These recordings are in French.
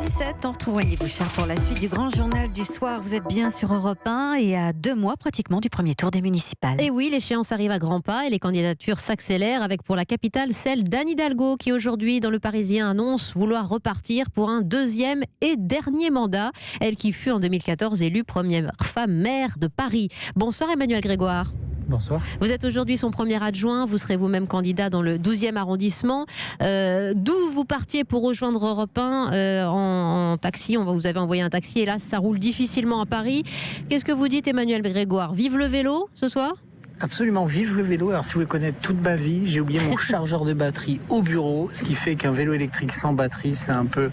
7, on retrouve Wendy Bouchard pour la suite du grand journal du soir. Vous êtes bien sur Europe 1 et à 2 mois pratiquement du premier tour des municipales. Et oui, l'échéance arrive à grands pas et les candidatures s'accélèrent avec pour la capitale celle d'Anne Hidalgo qui aujourd'hui dans Le Parisien annonce vouloir repartir pour un deuxième et dernier mandat. Elle qui fut en 2014 élue première femme maire de Paris. Bonsoir Emmanuel Grégoire. Bonsoir. Vous êtes aujourd'hui son premier adjoint, vous serez vous-même candidat dans le 12e arrondissement. D'où vous partiez pour rejoindre Europe 1 en taxi, vous avez envoyé un taxi et là ça roule difficilement à Paris. Qu'est-ce que vous dites Emmanuel Grégoire? Vive le vélo ce soir? Absolument, vive le vélo. Alors si vous voulez connaître toute ma vie, j'ai oublié mon chargeur de batterie au bureau, ce qui fait qu'un vélo électrique sans batterie, c'est un peu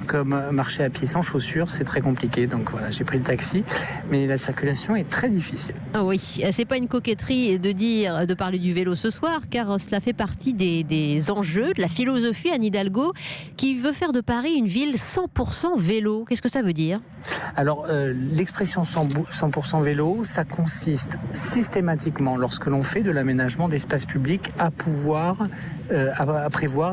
comme marcher à pied sans chaussures, c'est très compliqué. Donc voilà, j'ai pris le taxi, mais la circulation est très difficile. Ah oui, c'est pas une coquetterie de parler du vélo ce soir, car cela fait partie des enjeux, de la philosophie Anne Hidalgo, qui veut faire de Paris une ville 100% vélo. Qu'est-ce que ça veut dire? Alors, l'expression 100% vélo, ça consiste systématiquement, lorsque l'on fait de l'aménagement d'espaces publics, à prévoir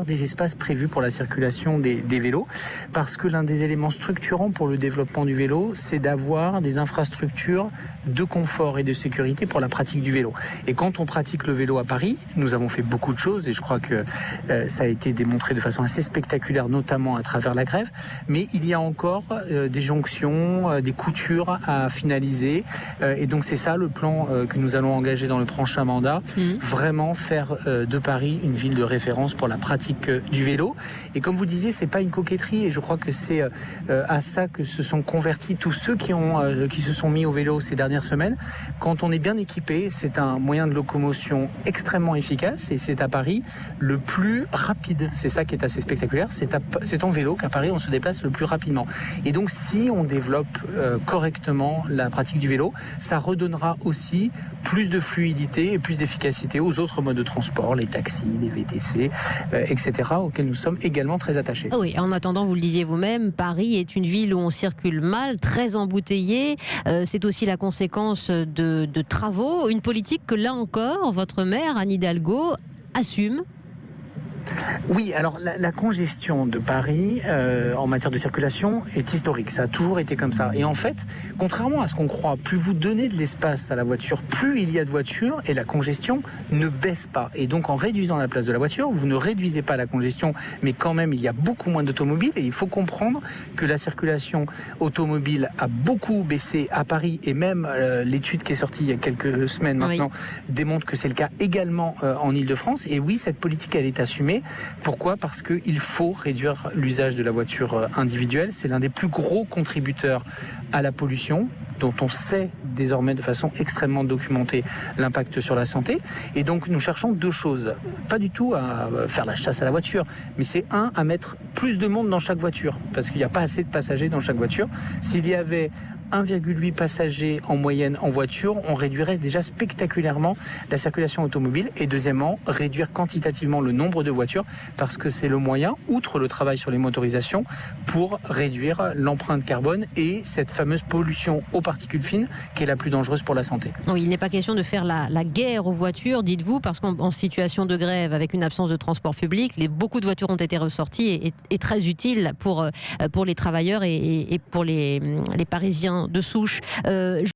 des espaces prévus pour la circulation des vélos, parce que l'un des éléments structurants pour le développement du vélo, c'est d'avoir des infrastructures de confort et de sécurité pour la pratique du vélo. Et quand on pratique le vélo à Paris, nous avons fait beaucoup de choses, et je crois que ça a été démontré de façon assez spectaculaire, notamment à travers la grève, mais il y a encore des jonctions, des coutures à finaliser, et donc c'est ça le plan que nous allons engager dans le prochain mandat, vraiment faire de Paris une ville de référence pour la pratique du vélo. Et comme vous le disiez, c'est pas une coquetterie, et je crois que c'est à ça que se sont convertis tous ceux qui se sont mis au vélo ces dernières semaines. Quand on est bien équipé, c'est un moyen de locomotion extrêmement efficace, et c'est à Paris le plus rapide. C'est ça qui est assez spectaculaire, c'est en vélo qu'à Paris on se déplace le plus rapidement. Et donc si on développe correctement la pratique du vélo, ça redonnera aussi plus de fluidité et plus d'efficacité aux autres modes de transport, les taxis, les VTC, etc., auxquels nous sommes également très attachés. Oui, en attendant, vous le disiez vous-même, Paris est une ville où on circule mal, très embouteillée. C'est aussi la conséquence de travaux, une politique que là encore, votre maire, Anne Hidalgo, assume. Oui, alors la congestion de Paris en matière de circulation est historique. Ça a toujours été comme ça. Et en fait, contrairement à ce qu'on croit, plus vous donnez de l'espace à la voiture, plus il y a de voitures et la congestion ne baisse pas. Et donc en réduisant la place de la voiture, vous ne réduisez pas la congestion, mais quand même il y a beaucoup moins d'automobiles. Et il faut comprendre que la circulation automobile a beaucoup baissé à Paris, et même l'étude qui est sortie il y a quelques semaines maintenant démontre que c'est le cas également en Île-de-France. Et oui, cette politique elle est assumée. Pourquoi? Parce qu'il faut réduire l'usage de la voiture individuelle. C'est l'un des plus gros contributeurs à la pollution, dont on sait désormais de façon extrêmement documentée l'impact sur la santé. Et donc nous cherchons deux choses. Pas du tout à faire la chasse à la voiture, mais c'est à mettre plus de monde dans chaque voiture, parce qu'il n'y a pas assez de passagers dans chaque voiture. S'il y avait 1,8 passagers en moyenne en voiture, on réduirait déjà spectaculairement la circulation automobile. Et deuxièmement, réduire quantitativement le nombre de voitures, parce que c'est le moyen, outre le travail sur les motorisations, pour réduire l'empreinte carbone et cette fameuse pollution aux particules fines qui est la plus dangereuse pour la santé. Oui, il n'est pas question de faire la guerre aux voitures, dites-vous, parce qu'en situation de grève, avec une absence de transport public, beaucoup de voitures ont été ressorties et très utiles pour les travailleurs et pour les Parisiens de souche.